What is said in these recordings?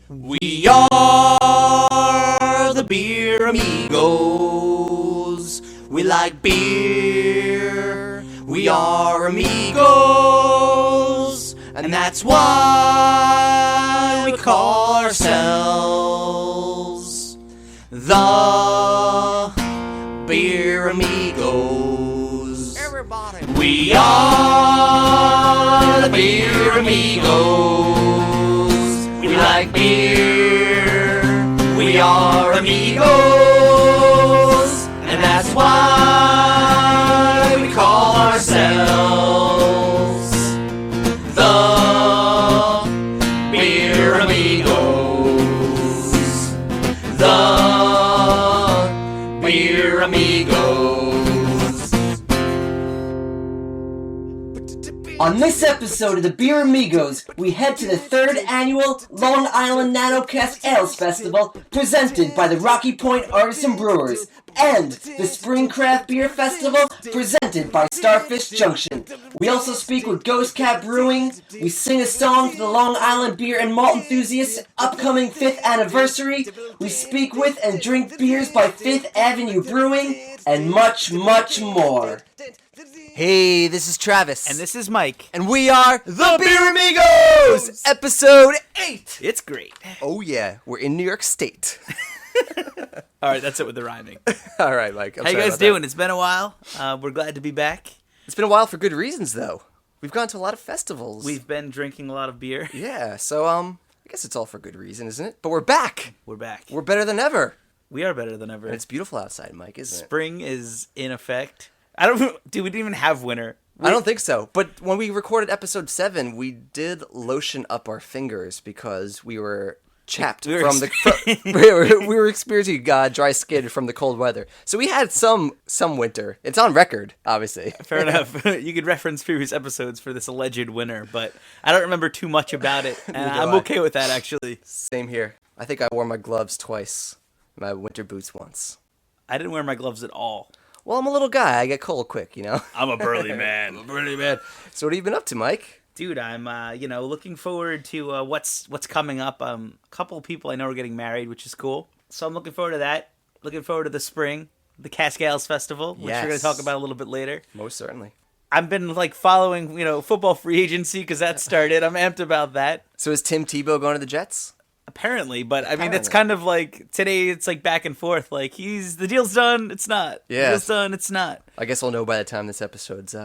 We are the Beer Amigos. We like beer. We are amigos. And that's why we call ourselves the Beer Amigos. Everybody. We are the Beer Amigos. We like beer. We are amigos. And that's why we call ourselves the Beer Amigos. The Beer Amigos. On this episode of the Beer Amigos, we head to the 3rd annual Long Island Nano Cask Ales Festival, presented by the Rocky Point Artisan Brewers, and the Spring Craft Beer Festival, presented by Starfish Junction. We also speak with Ghost Cat Brewing, we sing a song for the Long Island beer and malt enthusiasts' upcoming 5th anniversary, we speak with and drink beers by 5th Avenue Brewing, and much, much more. Hey, this is Travis. And this is Mike. And we are the Beer Amigos! Episode 8! It's great. Oh yeah, we're in New York State. All right, that's it with the rhyming. All right, Mike. How you guys doing? It's been a while. We're glad to be back. It's been a while for good reasons, though. We've gone to a lot of festivals. We've been drinking a lot of beer. Yeah, so, I guess it's all for good reason, isn't it? But we're back! We're back. We're better than ever. We are better than ever. And it's beautiful outside, Mike, isn't it? Spring is in effect. We didn't even have winter. I don't think so. But when we recorded episode 7, we did lotion up our fingers because we were chapped we were experiencing dry skin from the cold weather. So we had some winter. It's on record, obviously. Fair enough. You could reference previous episodes for this alleged winter, but I don't remember too much about it. And I'm okay with that, actually. Same here. I think I wore my gloves twice, my winter boots once. I didn't wear my gloves at all. Well, I'm a little guy. I get cold quick, you know? I'm a burly man. So what have you been up to, Mike? Dude, I'm, looking forward to what's coming up. A couple of people I know are getting married, which is cool. So I'm looking forward to that. Looking forward to the spring, the Cask Ales Festival, which we're going to talk about a little bit later. Most certainly. I've been, following, football free agency because that started. I'm amped about that. So is Tim Tebow going to the Jets? Apparently, but I mean, it's kind of like today. It's like back and forth. Like the deal's done. It's not. Yeah. The deal's done. It's not. I guess we'll know by the time this episode's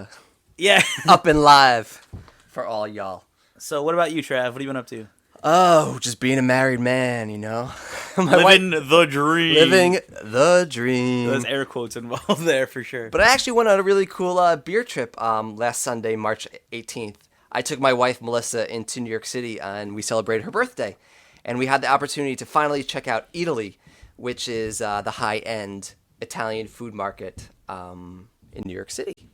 yeah up and live for all y'all. So, what about you, Trav? What have you been up to? Oh, just being a married man, you know. Living the dream. Living the dream. There's air quotes involved there for sure. But I actually went on a really cool beer trip last Sunday, March 18th. I took my wife Melissa into New York City and we celebrated her birthday. And we had the opportunity to finally check out Italy, which is the high-end Italian food market in New York City.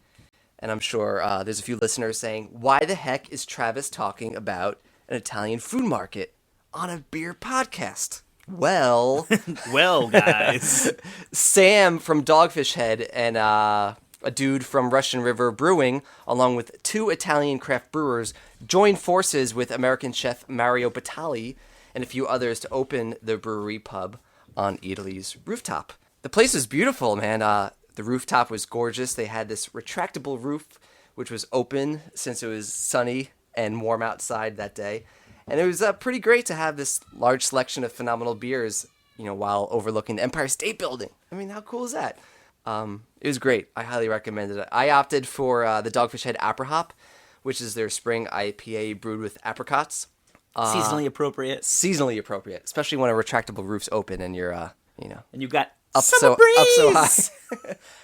And I'm sure there's a few listeners saying, why the heck is Travis talking about an Italian food market on a beer podcast? Well... well, guys. Sam from Dogfish Head and a dude from Russian River Brewing, along with 2 Italian craft brewers, joined forces with American chef Mario Batali and a few others to open the brewery pub on Italy's rooftop. The place was beautiful, man. The rooftop was gorgeous. They had this retractable roof, which was open since it was sunny and warm outside that day. And it was pretty great to have this large selection of phenomenal beers, while overlooking the Empire State Building. I mean, how cool is that? It was great. I highly recommended it. I opted for the Dogfish Head Apricot Hop, which is their spring IPA brewed with apricots. Seasonally appropriate. Seasonally appropriate, especially when a retractable roof's open and you're, And you've got up summer so breeze. up so high.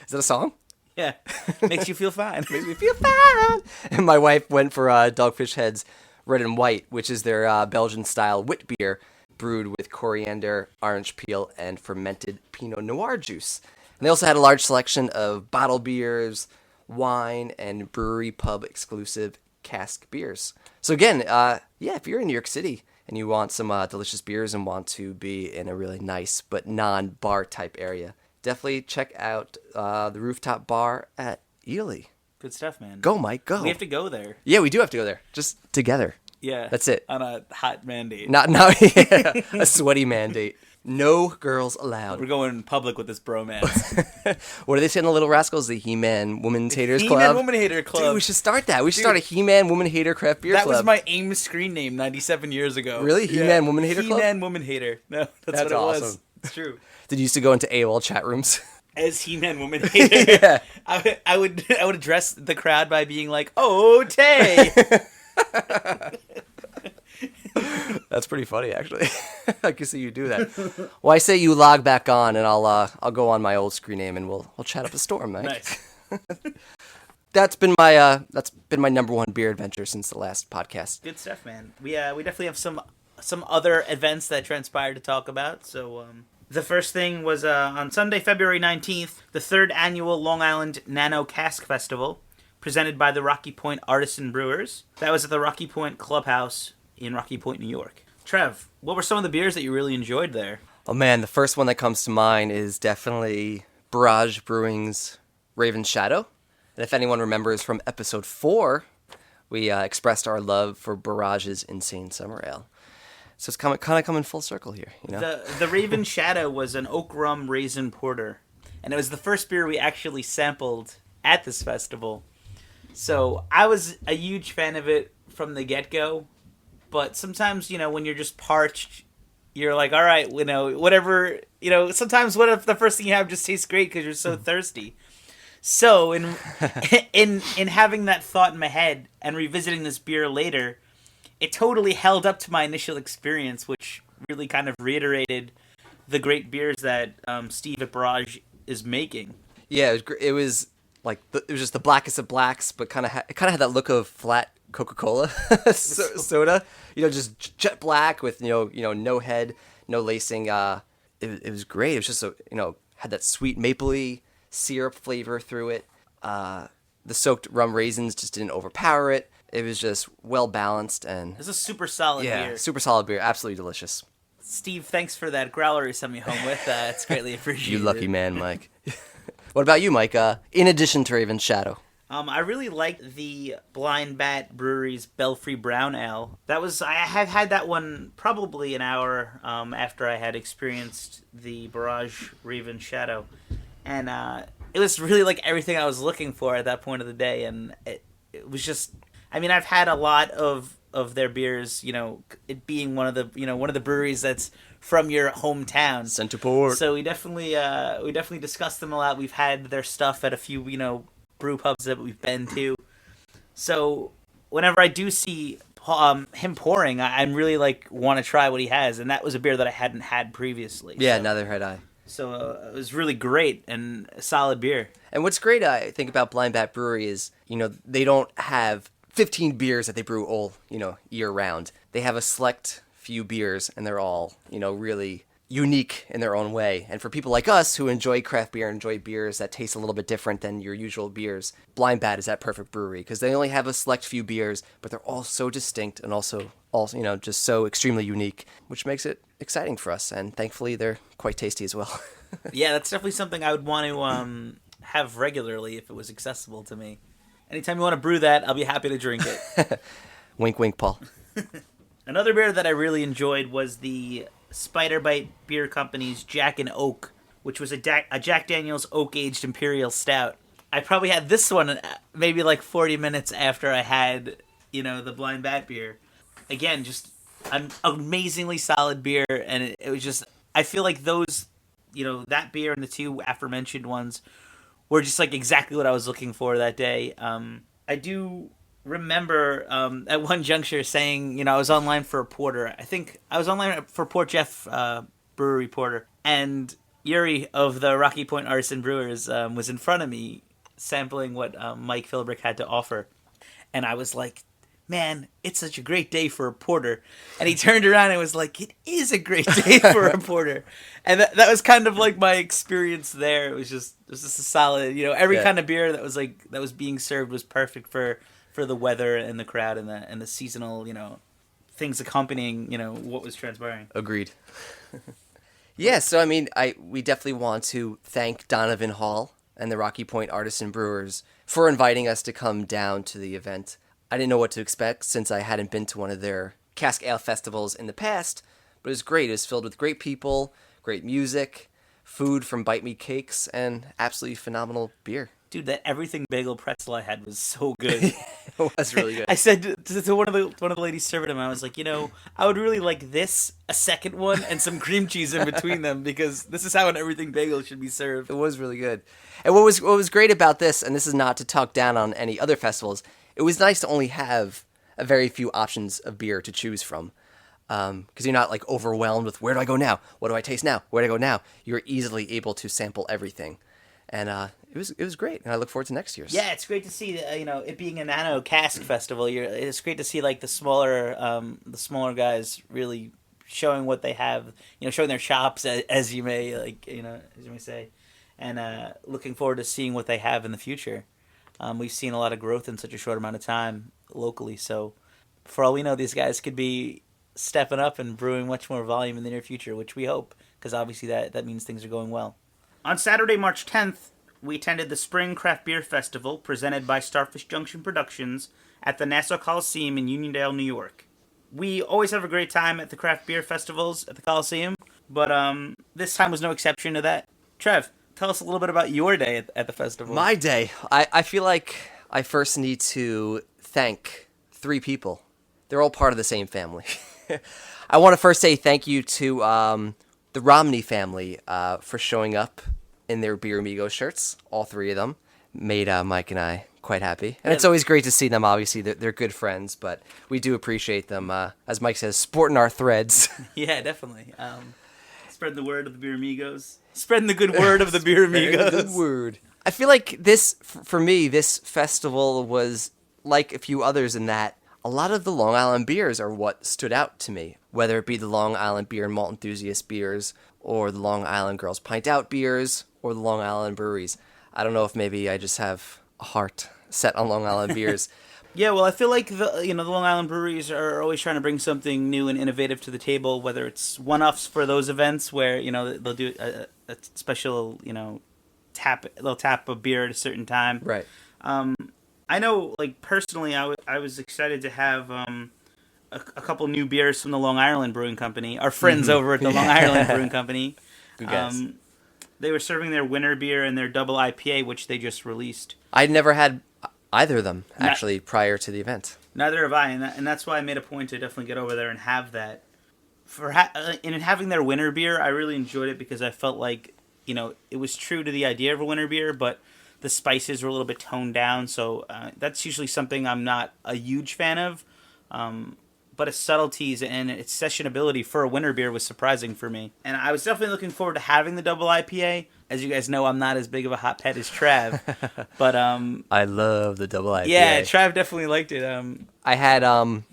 Is that a song? Yeah, makes you feel fine. Makes me feel fine. And my wife went for Dogfish Head's Red and White, which is their Belgian-style wit beer brewed with coriander, orange peel, and fermented Pinot Noir juice. And they also had a large selection of bottle beers, wine, and brewery pub exclusive cask beers. So again, if you're in New York City and you want some delicious beers and want to be in a really nice but non-bar type area, definitely check out the rooftop bar at Italy. Good stuff, man. Go, Mike, go. We have to go there. Yeah, we do have to go there. Just together. Yeah. That's it. On a hot mandate. Not a sweaty mandate. No girls allowed. We're going public with this bromance. What do they say in the Little Rascals? The He-Man Woman Haters Club? He-Man Woman Hater Club. Dude, we should start that. We should start a He-Man Woman Hater craft beer that club. was my AIM screen name 97 years ago. Really? He-Man Woman Hater Club? He-Man Woman Hater. No, that's what it awesome. was. It's true. Did you used to go into AOL chat rooms? As He-Man Woman Hater. Yeah. I would address the crowd by being like, "Oh, Tay." That's pretty funny, actually. I can see you do that. Well, I say you log back on, and I'll go on my old screen name, and we'll chat up a storm, Mike. Nice. That's been my number one beer adventure since the last podcast. Good stuff, man. We definitely have some other events that transpired to talk about. So the first thing was on Sunday, February 19th, the 3rd annual Long Island Nano Cask Festival, presented by the Rocky Point Artisan Brewers. That was at the Rocky Point Clubhouse in Rocky Point, New York. Trev, what were some of the beers that you really enjoyed there? Oh man, the first one that comes to mind is definitely Barrage Brewing's Raven Shadow. And if anyone remembers from episode 4, we expressed our love for Barrage's Insane Summer Ale. So it's kind of coming full circle here, you know. The Raven Shadow was an oak rum raisin porter, and it was the first beer we actually sampled at this festival. So I was a huge fan of it from the get-go. But sometimes, you know, when you're just parched, you're like, all right, you know, whatever, you know, sometimes what if the first thing you have just tastes great because you're so thirsty. So in having that thought in my head and revisiting this beer later, it totally held up to my initial experience, which really kind of reiterated the great beers that Steve at Barrage is making. Yeah, it was like it was just the blackest of blacks, but it kind of had that look of flat Coca-Cola soda, you know, just jet black with you know no head, no lacing. It was great. It was just had that sweet mapley syrup flavor through it. The soaked rum raisins just didn't overpower it. It was just well balanced and it's a super solid beer. Super solid beer. Absolutely delicious. Steve, thanks for that growler you sent me home with. It's greatly appreciated. You lucky man, Mike. What about you, Mike? In addition to Raven Shadow. I really liked the Blind Bat Brewery's Belfry Brown Ale. I had that one probably an hour after I had experienced the Barrage Raven Shadow. And it was really like everything I was looking for at that point of the day. And it was just, I mean, I've had a lot of their beers, you know, it being one of the breweries that's from your hometown. Centerport. So we definitely discussed them a lot. We've had their stuff at a few, you know, brew pubs that we've been to. So whenever I do see him pouring, I'm really like want to try what he has, and that was a beer that I hadn't had previously. Yeah, neither had I. So it was really great and a solid beer. And what's great, I think, about Blind Bat Brewery is, you know, they don't have 15 beers that they brew all, you know, year round. They have a select few beers, and they're all, you know, really unique in their own way. And for people like us who enjoy craft beer and enjoy beers that taste a little bit different than your usual beers, Blind Bat is that perfect brewery because they only have a select few beers, but they're all so distinct and also you know, just so extremely unique, which makes it exciting for us. And thankfully, they're quite tasty as well. Yeah, that's definitely something I would want to have regularly if it was accessible to me. Anytime you want to brew that, I'll be happy to drink it. Wink, wink, Paul. Another beer that I really enjoyed was the Spider Bite Beer Company's Jack and Oak, which was a Jack Daniel's oak-aged imperial stout. I probably had this one maybe like 40 minutes after I had, you know, the Blind Bat beer. Again, just an amazingly solid beer, and it was just, I feel like those, you know, that beer and the two aforementioned ones were just like exactly what I was looking for that day. I do remember at one juncture saying, you know, I was online for a porter. I think I was online for Port Jeff Brewery Porter, and Yuri of the Rocky Point Artisan Brewers was in front of me sampling what Mike Philbrick had to offer, and I was like, man, it's such a great day for a porter. And he turned around and was like, it is a great day for a porter. And that was kind of like my experience there. It was just a solid, you know, every kind of beer that was being served was perfect for the weather and the crowd and the seasonal, you know, things accompanying, you know, what was transpiring. Agreed. Yeah, so I mean, we definitely want to thank Donovan Hall and the Rocky Point Artisan Brewers for inviting us to come down to the event. I didn't know what to expect since I hadn't been to one of their Cask Ale festivals in the past, but it was great. It was filled with great people, great music, food from Bite Me Cakes, and absolutely phenomenal beer. Dude, that everything bagel pretzel I had was so good. It was really good. I said to one of the ladies serving them, I was like, I would really like this, a second one, and some cream cheese in between them, because this is how an everything bagel should be served. It was really good. And what was great about this, and this is not to talk down on any other festivals, it was nice to only have a very few options of beer to choose from. Because you're not like overwhelmed with where do I go now? What do I taste now? Where do I go now? You're easily able to sample everything. And it was great, and I look forward to next year's. Yeah, it's great to see it being a Nano Cask festival. It's great to see like the smaller guys really showing what they have, showing their chops as you may say, and looking forward to seeing what they have in the future. We've seen a lot of growth in such a short amount of time locally, so for all we know, these guys could be stepping up and brewing much more volume in the near future, which we hope, because obviously that means things are going well. On Saturday, March 10th, we attended the Spring Craft Beer Festival presented by Starfish Junction Productions at the Nassau Coliseum in Uniondale, New York. We always have a great time at the craft beer festivals at the Coliseum, but this time was no exception to that. Trev, tell us a little bit about your day at the festival. My day. I feel like I first need to thank 3 people. They're all part of the same family. I want to first say thank you to the Romney family for showing up in their Beer Amigos shirts. All 3 of them made Mike and I quite happy. And it's always great to see them. Obviously, they're good friends, but we do appreciate them, as Mike says, sporting our threads. Yeah, definitely. Spreading the word of the Beer Amigos. Spreading the good word of the Beer Amigos. Good word. I feel like for me, this festival was like a few others in that a lot of the Long Island beers are what stood out to me, whether it be the Long Island Beer and Malt Enthusiast beers, or the Long Island Girls Pint Out beers, or the Long Island breweries. I don't know if maybe I just have a heart set on Long Island beers. Yeah, well, I feel like the Long Island breweries are always trying to bring something new and innovative to the table, whether it's one-offs for those events where, they'll do a special, they'll tap a beer at a certain time. Right. I know, like, personally, I was excited to have a couple new beers from the Long Island Brewing Company, our friends over at the Long Island Brewing Company. Good guess. They were serving their winter beer and their double IPA, which they just released. I'd never had either of them, actually, prior to the event. Neither have I, and that's why I made a point to definitely get over there and have that. In having their winter beer, I really enjoyed it because I felt like, it was true to the idea of a winter beer, but the spices were a little bit toned down, so that's usually something I'm not a huge fan of. But its subtleties and its sessionability for a winter beer was surprising for me. And I was definitely looking forward to having the double IPA. As you guys know, I'm not as big of a hot pet as Trav. But I love the double IPA. Yeah, Trav definitely liked it. I had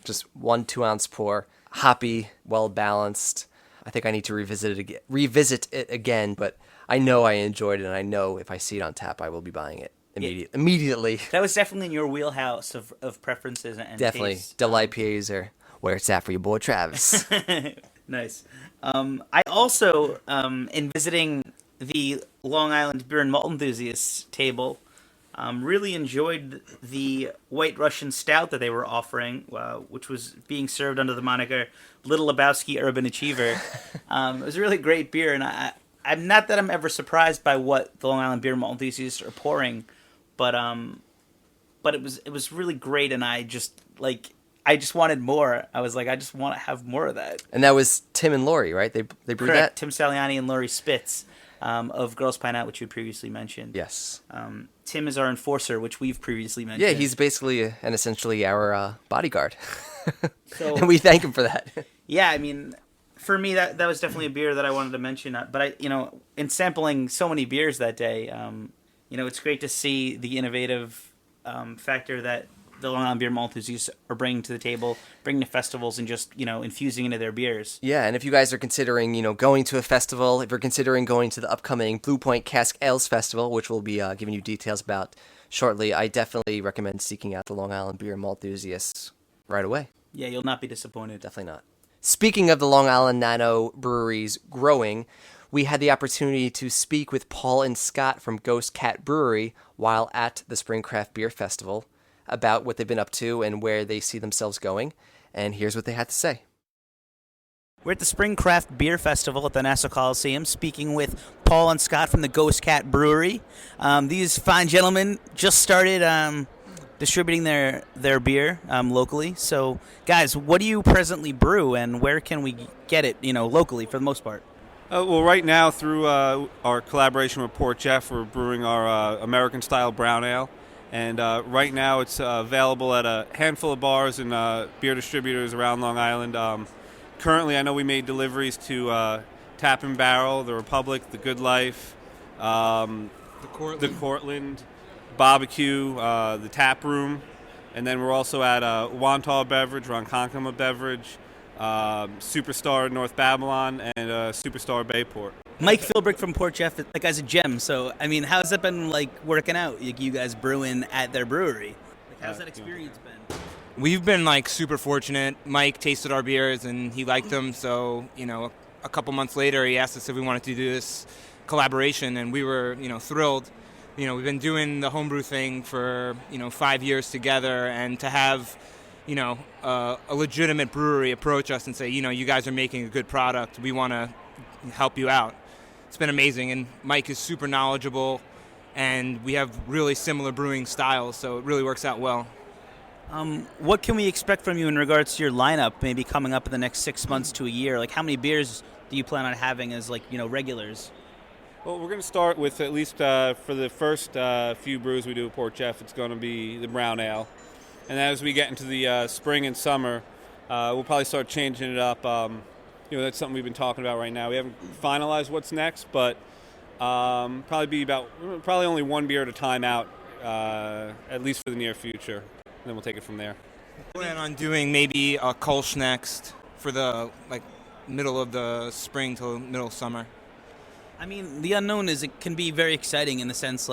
just 1 2-ounce pour, hoppy, well balanced. I think I need to revisit it again, but I know I enjoyed it, and I know if I see it on tap, I will be buying it immediately. That was definitely in your wheelhouse of preferences and definitely tastes. Double IPAs are where it's at for your boy Travis. Nice. I also, in visiting the Long Island Beer and Malt Enthusiasts table, really enjoyed the White Russian Stout that they were offering, which was being served under the moniker Little Lebowski Urban Achiever. It was a really great beer, and I'm not that I'm ever surprised by what the Long Island Beer and Malt Enthusiasts are pouring, but it was really great, and I just wanted more. I was like, I just want to have more of that. And that was Tim and Lori, right? They brewed Correct. that? Tim Saliani and Lori Spitz of Girls Pine Out, which you previously mentioned. Yes. Tim is our enforcer, which we've previously mentioned. Yeah, he's basically and essentially our bodyguard. So, and we thank him for that. Yeah, I mean, for me, that was definitely a beer that I wanted to mention. But in sampling so many beers that day, it's great to see the innovative factor that the Long Island Beer Malt Enthusiasts are bringing to the table, bringing to festivals, and just, infusing into their beers. Yeah, and if you guys are considering, going to a festival, if you're considering going to the upcoming Blue Point Cask Ales Festival, which we'll be giving you details about shortly, I definitely recommend seeking out the Long Island Beer Malt Enthusiasts right away. Yeah, you'll not be disappointed. Definitely not. Speaking of the Long Island Nano breweries growing, we had the opportunity to speak with Paul and Scott from Ghost Cat Brewery while at the Spring Craft Beer Festival. about what they've been up to and where they see themselves going. And here's what they had to say. We're at the Spring Craft Beer Festival at the Nassau Coliseum, speaking with Paul and Scott from the Ghost Cat Brewery. These fine gentlemen just started distributing their beer locally. So, guys, what do you presently brew, and where can we get it, locally for the most part? Well, right now, through our collaboration with Port Jeff, we're brewing our American-style brown ale. And right now it's available at a handful of bars and beer distributors around Long Island. Currently, I know we made deliveries to Tap and Barrel, The Republic, The Good Life, the Cortland, Barbecue, the Tap Room, and then we're also at Wantar Beverage, Ronkonkoma Beverage, Superstar North Babylon, and Superstar Bayport. Mike Philbrick from Port Jeff, that guy's a gem. So, I mean, how's that been working out? You guys brewing at their brewery? How's that experience been? We've been super fortunate. Mike tasted our beers and he liked them. So, a couple months later, he asked us if we wanted to do this collaboration, and we were, thrilled. We've been doing the homebrew thing for 5 years together, and to have a legitimate brewery approach us and say, you guys are making a good product. We want to help you out. It's been amazing, and Mike is super knowledgeable, and we have really similar brewing styles, so it really works out well. What can we expect from you in regards to your lineup, maybe coming up in the next 6 months to a year? How many beers do you plan on having as regulars? Well, we're going to start with, at least for the first few brews we do at Port Jeff, it's going to be the brown ale. And as we get into the spring and summer, we'll probably start changing it up. That's something we've been talking about right now. We haven't finalized what's next, but probably only one beer at a time out, at least for the near future. And then we'll take it from there. We plan on doing maybe a Kolsch next for the middle of the spring till middle of summer. I mean, the unknown it can be very exciting in the sense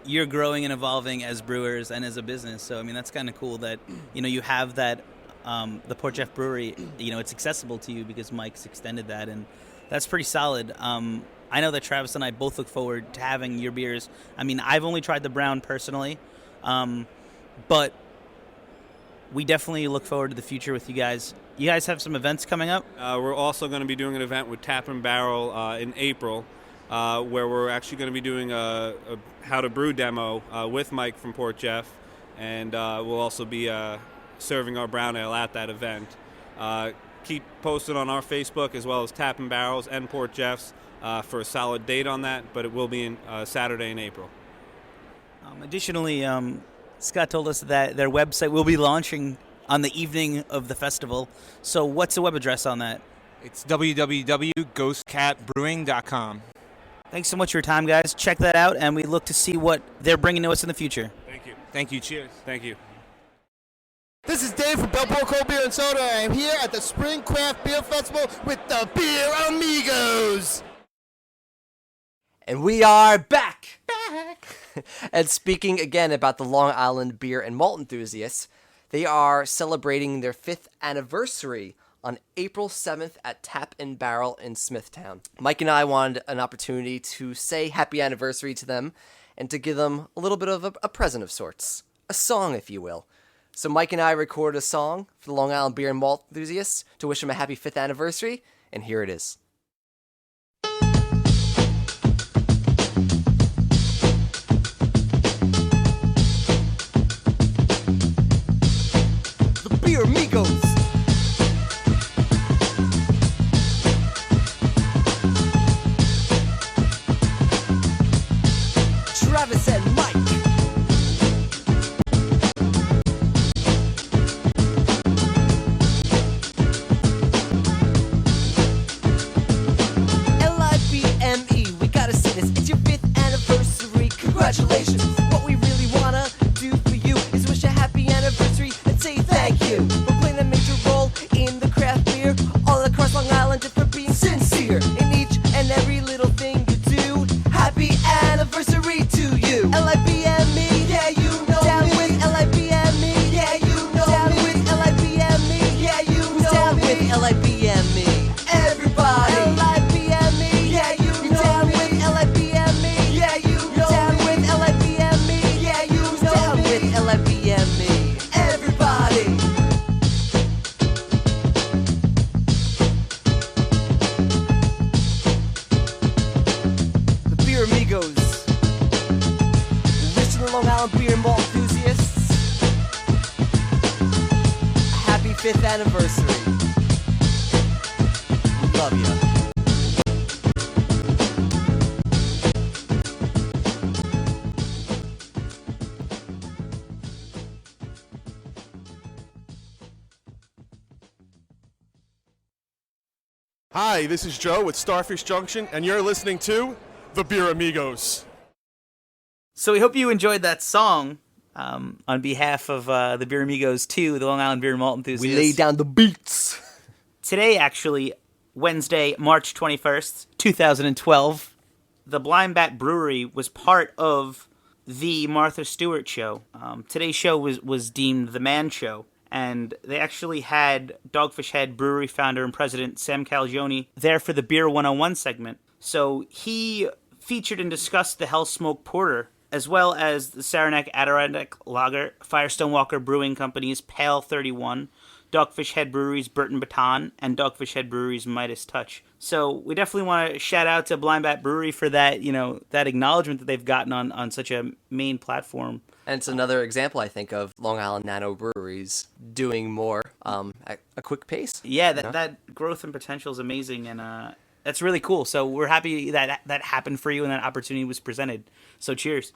you're growing and evolving as brewers and as a business. So I mean, that's kind of cool that you have that the Port Jeff Brewery. It's accessible to you because Mike's extended that, and that's pretty solid. I know that Travis and I both look forward to having your beers. I mean, I've only tried the brown personally, but we definitely look forward to the future with you guys. You guys have some events coming up? We're also going to be doing an event with Tap and Barrel in April, where we're actually going to be doing a how to brew demo with Mike from Port Jeff, and we'll also be serving our brown ale at that event. Keep posted on our Facebook as well as Tap and Barrels and Port Jeff's for a solid date on that, but it will be in Saturday in April. Additionally, Scott told us that their website will be launching on the evening of the festival. So what's the web address on that? It's www.ghostcatbrewing.com. Thanks so much for your time, guys. Check that out, and we look to see what they're bringing to us in the future. Thank you. Thank you. Cheers. Thank you. This is Dave from Bellport Cold Beer and Soda. I'm here at the Spring Craft Beer Festival with the Beer Amigos. And we are back! And speaking again about the Long Island beer and malt enthusiasts, they are celebrating their 5th anniversary on April 7th at Tap and Barrel in Smithtown. Mike and I wanted an opportunity to say happy anniversary to them and to give them a little bit of a present of sorts. A song, if you will. So Mike and I recorded a song for the Long Island beer and malt enthusiasts to wish them a happy 5th anniversary, and here it is. Beer Amigos. Travis and Mike. LIBME, we gotta say this. It's your 5th anniversary. Congratulations. What we really wanna do for you is wish a happy anniversary and say thank you for playing the major 5th anniversary. Love you. Hi, this is Joe with Starfish Junction, and you're listening to the Beer Amigos. So we hope you enjoyed that song. On behalf of the Beer Amigos 2, the Long Island Beer and Malt Enthusiasts. We lay down the beats. Today, actually, Wednesday, March 21st, 2012, the Blind Bat Brewery was part of the Martha Stewart show. Today's show was deemed the Man Show, and they actually had Dogfish Head Brewery founder and president Sam Calagione there for the Beer 101 segment. So he featured and discussed the Hell Smoke Porter, as well as the Saranac Adirondack Lager, Firestone Walker Brewing Company's Pale 31, Dogfish Head Brewery's Burton Baton, and Dogfish Head Brewery's Midas Touch. So we definitely want to shout out to Blind Bat Brewery for that, that acknowledgement that they've gotten on such a main platform. And it's another example, I think, of Long Island Nano breweries doing more at a quick pace. Yeah, that growth and potential is amazing, and that's really cool. So we're happy that happened for you and that opportunity was presented. So cheers.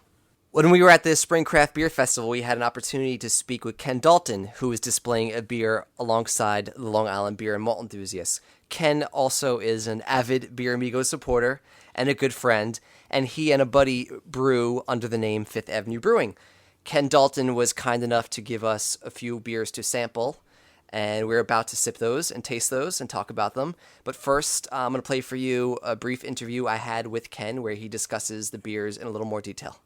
When we were at the Spring Craft Beer Festival, we had an opportunity to speak with Ken Dalton, who is displaying a beer alongside the Long Island Beer and Malt Enthusiasts. Ken also is an avid Beer Amigos supporter and a good friend, and he and a buddy brew under the name 5th Avenue Brewing. Ken Dalton was kind enough to give us a few beers to sample, and we're about to sip those and taste those and talk about them. But first, I'm going to play for you a brief interview I had with Ken where he discusses the beers in a little more detail.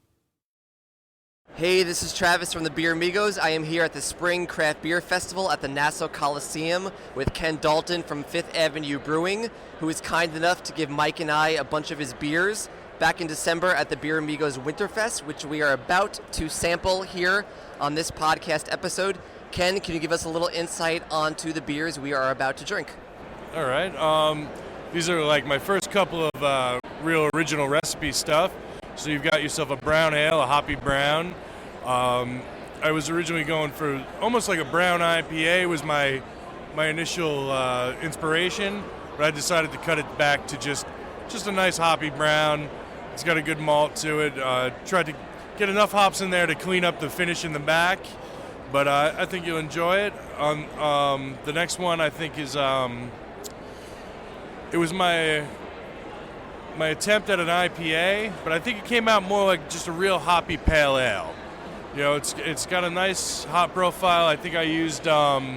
Hey, this is Travis from the Beer Amigos. I am here at the Spring Craft Beer Festival at the Nassau Coliseum with Ken Dalton from 5th Avenue Brewing, who is kind enough to give Mike and I a bunch of his beers back in December at the Beer Amigos Winterfest, which we are about to sample here on this podcast episode. Ken, can you give us a little insight onto the beers we are about to drink? All right. These are like my first couple of real original recipe stuff. So you've got yourself a brown ale, a hoppy brown. I was originally going for almost like a brown IPA was my initial inspiration, but I decided to cut it back to just a nice hoppy brown. It's got a good malt to it. Tried to get enough hops in there to clean up the finish in the back, but I think you'll enjoy it. The next one I think is it was my attempt at an IPA, but I think it came out more like just a real hoppy pale ale. It's got a nice hop profile. I think I used Bravo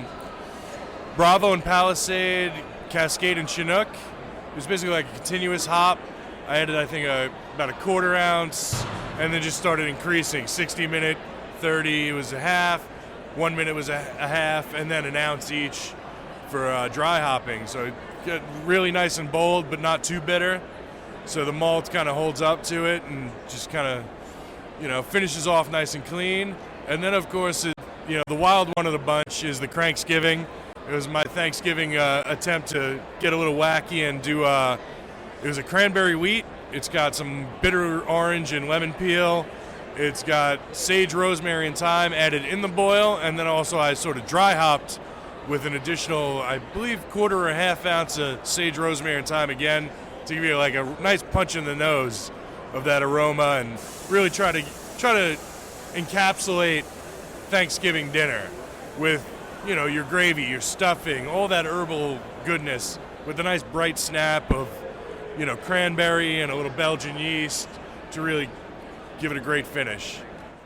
and Palisade, Cascade and Chinook. It was basically like a continuous hop. I added, I think, about a quarter ounce, and then just started increasing. 60 minute, 30 was a half, 1 minute was a half, and then an ounce each for dry hopping. So it got really nice and bold, but not too bitter. So the malt kind of holds up to it and just kind of, finishes off nice and clean. And then, of course, the wild one of the bunch is the Cranksgiving. It was my Thanksgiving attempt to get a little wacky and do, it was a cranberry wheat. It's got some bitter orange and lemon peel. It's got sage, rosemary, and thyme added in the boil. And then also I sort of dry hopped with an additional, I believe, quarter or a half ounce of sage, rosemary, and thyme again, to give you like a nice punch in the nose of that aroma and really try to encapsulate Thanksgiving dinner with, your gravy, your stuffing, all that herbal goodness with a nice bright snap of, cranberry and a little Belgian yeast to really give it a great finish.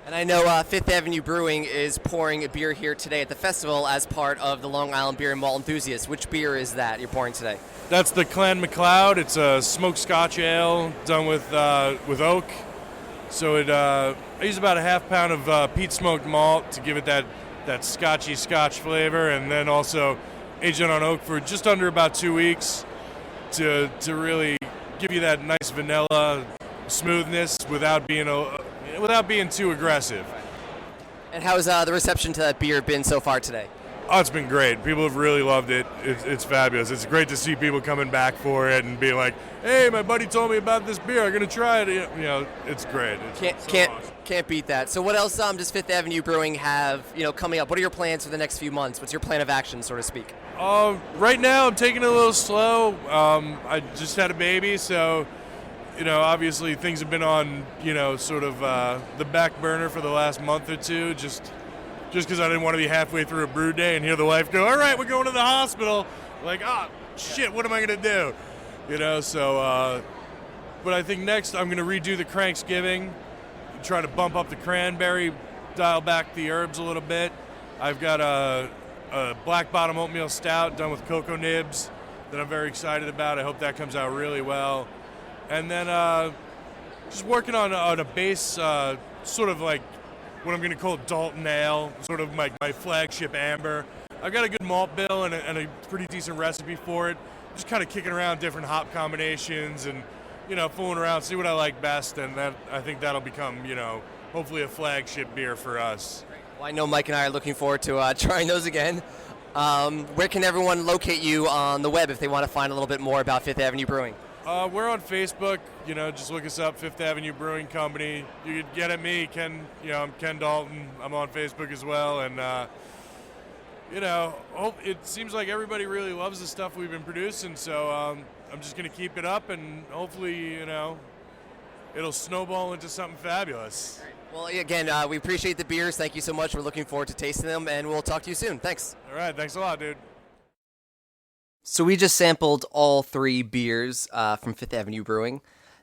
And I know 5th Avenue Brewing is pouring a beer here today at the festival as part of the Long Island Beer and Malt Enthusiasts. Which beer is that you're pouring today? That's the Clan MacLeod. It's a smoked Scotch ale done with oak. So I use about a half pound of peat smoked malt to give it that Scotchy Scotch flavor, and then also aged it on oak for just under about 2 weeks to really give you that nice vanilla smoothness without being too aggressive. And how's the reception to that beer been so far today? Oh, it's been great. People have really loved it. It's fabulous. It's great to see people coming back for it and being like, "Hey, my buddy told me about this beer. I'm gonna try it." You know, it's great. It's Can't beat that. So what else does Fifth Avenue Brewing have coming up? What are your plans for the next few months? What's your plan of action, so to speak? Right now, I'm taking it a little slow. I just had a baby, so obviously things have been on sort of the back burner for the last month or two. Just because I didn't want to be halfway through a brew day and hear the wife go, "All right, we're going to the hospital." Like, shit, what am I going to do? So, but I think next I'm going to redo the Cranksgiving, try to bump up the cranberry, dial back the herbs a little bit. I've got a black bottom oatmeal stout done with cocoa nibs that I'm very excited about. I hope that comes out really well. And then just working on a base, sort of like what I'm going to call Dalton Ale, sort of my flagship amber. I've got a good malt bill and a pretty decent recipe for it. Just kind of kicking around different hop combinations and, fooling around, see what I like best. And I think that'll become, hopefully a flagship beer for us. Well, I know Mike and I are looking forward to trying those again. Where can everyone locate you on the web if they want to find a little bit more about Fifth Avenue Brewing? We're on Facebook. Just look us up, Fifth Avenue Brewing Company. You can get at me, Ken. I'm Ken Dalton. I'm on Facebook as well, and it seems like everybody really loves the stuff we've been producing. So I'm just gonna keep it up, and hopefully, it'll snowball into something fabulous. Well, again, we appreciate the beers. Thank you so much. We're looking forward to tasting them, and we'll talk to you soon. Thanks. All right, thanks a lot, dude. So we just sampled all three beers from Fifth Avenue Brewing.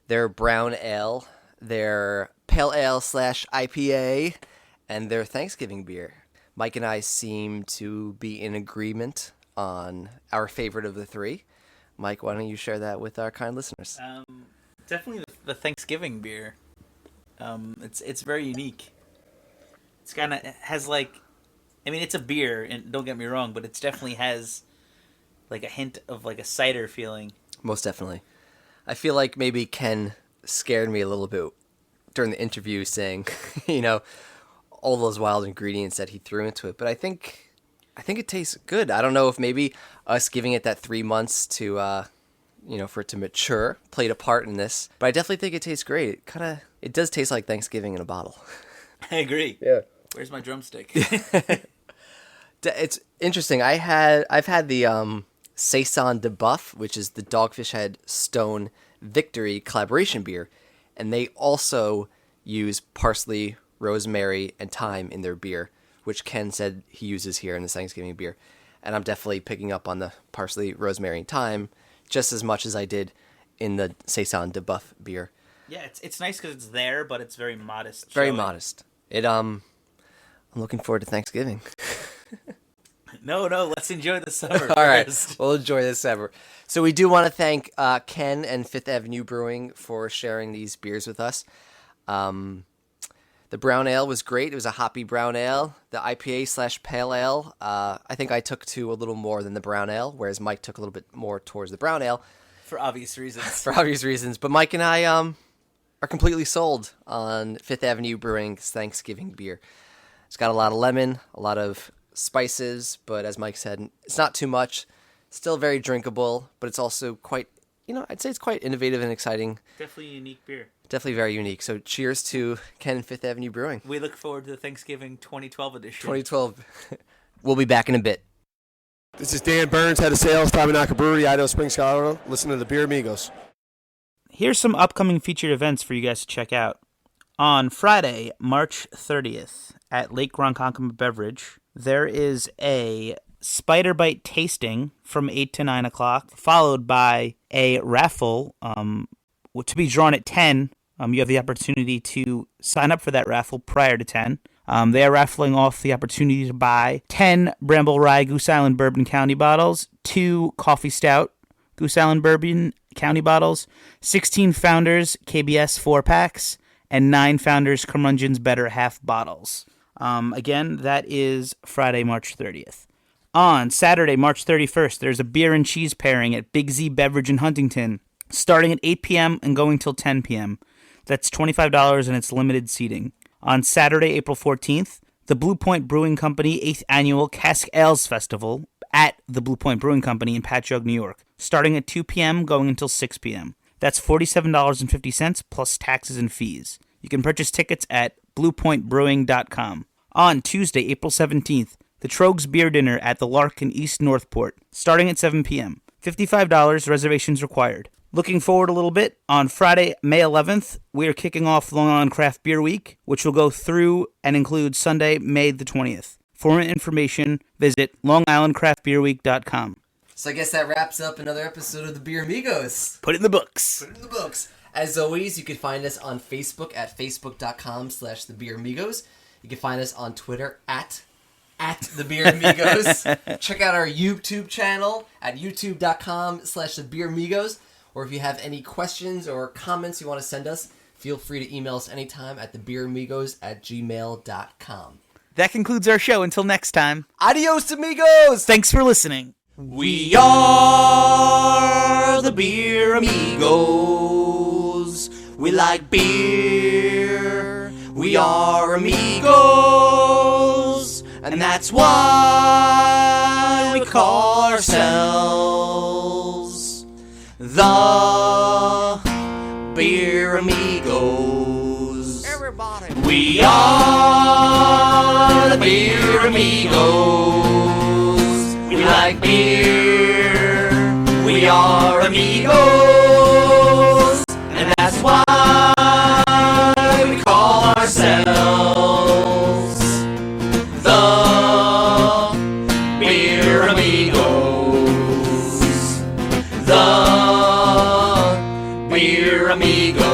Their brown ale, their pale ale / IPA, and their Thanksgiving beer. Mike and I seem to be in agreement on our favorite of the three. Mike, why don't you share that with our kind listeners? Definitely the Thanksgiving beer. It's very unique. It's kind of has it's a beer, and don't get me wrong, but it definitely has like a hint of like a cider feeling. Most definitely. I feel like maybe Ken scared me a little bit during the interview saying, all those wild ingredients that he threw into it. But I think it tastes good. I don't know if maybe us giving it that 3 months to, for it to mature played a part in this. But I definitely think it tastes great. It does taste like Thanksgiving in a bottle. I agree. Yeah. Where's my drumstick? It's interesting. I've had the Saison de Buff, which is the Dogfish Head Stone Victory collaboration beer, and they also use parsley, rosemary, and thyme in their beer, which Ken said he uses here in the Thanksgiving beer. And I'm definitely picking up on the parsley, rosemary, and thyme just as much as I did in the Saison de Buff beer. Yeah, it's nice because it's there, but it's very modest. Very modest. I'm looking forward to Thanksgiving. No, let's enjoy the summer. All right, we'll enjoy this summer. So we do want to thank Ken and Fifth Avenue Brewing for sharing these beers with us. The brown ale was great. It was a hoppy brown ale. The IPA / pale ale, I think I took to a little more than the brown ale, whereas Mike took a little bit more towards the brown ale. For obvious reasons. But Mike and I are completely sold on Fifth Avenue Brewing's Thanksgiving beer. It's got a lot of lemon, a lot of spices, but as Mike said, it's not too much. Still very drinkable, but it's also quite, I'd say it's quite innovative and exciting. Definitely a unique beer. Definitely very unique. So cheers to Ken and Fifth Avenue Brewing. We look forward to the Thanksgiving 2012 edition. 2012. We'll be back in a bit. This is Dan Burns, head of sales, Tabernacle Brewery, Idaho Springs, Colorado. Listen to the Beer Amigos. Here's some upcoming featured events for you guys to check out. On Friday, March 30th, at Lake Ronkonkoma Beverage, there is a Spider Bite tasting from 8 to 9 o'clock, followed by a raffle to be drawn at 10. You have the opportunity to sign up for that raffle prior to 10. They are raffling off the opportunity to buy 10 Bramble Rye Goose Island Bourbon County bottles, 2 Coffee Stout Goose Island Bourbon County bottles, 16 Founders KBS 4-packs, and 9 Founders Curmudgeon's Better half bottles. Again, that is Friday, March 30th. On Saturday, March 31st, there's a beer and cheese pairing at Big Z Beverage in Huntington, starting at 8 p.m. and going till 10 p.m. That's $25 and it's limited seating. On Saturday, April 14th, the Blue Point Brewing Company 8th Annual Cask Ales Festival at the Blue Point Brewing Company in Patchogue, New York, starting at 2 p.m. going until 6 p.m. That's $47.50 plus taxes and fees. You can purchase tickets at bluepointbrewing.com. On Tuesday, April 17th, the Trogs Beer Dinner at the Lark in East Northport, starting at 7 p.m. $55, reservations required. Looking forward a little bit, on Friday, May 11th, we are kicking off Long Island Craft Beer Week, which will go through and include Sunday, May the 20th. For more information, visit longislandcraftbeerweek.com. So I guess that wraps up another episode of the Beer Amigos. Put it in the books. Put it in the books. As always, you can find us on Facebook at facebook.com/thebeeramigos. You can find us on Twitter at the Beer Amigos. Check out our YouTube channel at youtube.com/thebeeramigos. Or if you have any questions or comments you want to send us, feel free to email us anytime at thebeeramigos@gmail.com. That concludes our show. Until next time. Adios, amigos! Thanks for listening. We are the Beer Amigos. We like beer. We are amigos. And that's why we call ourselves the Beer Amigos. Everybody. We are the Beer Amigos. We like beer. We are amigos. And that's why we call ourselves the Beer Amigos. The Beer Amigos.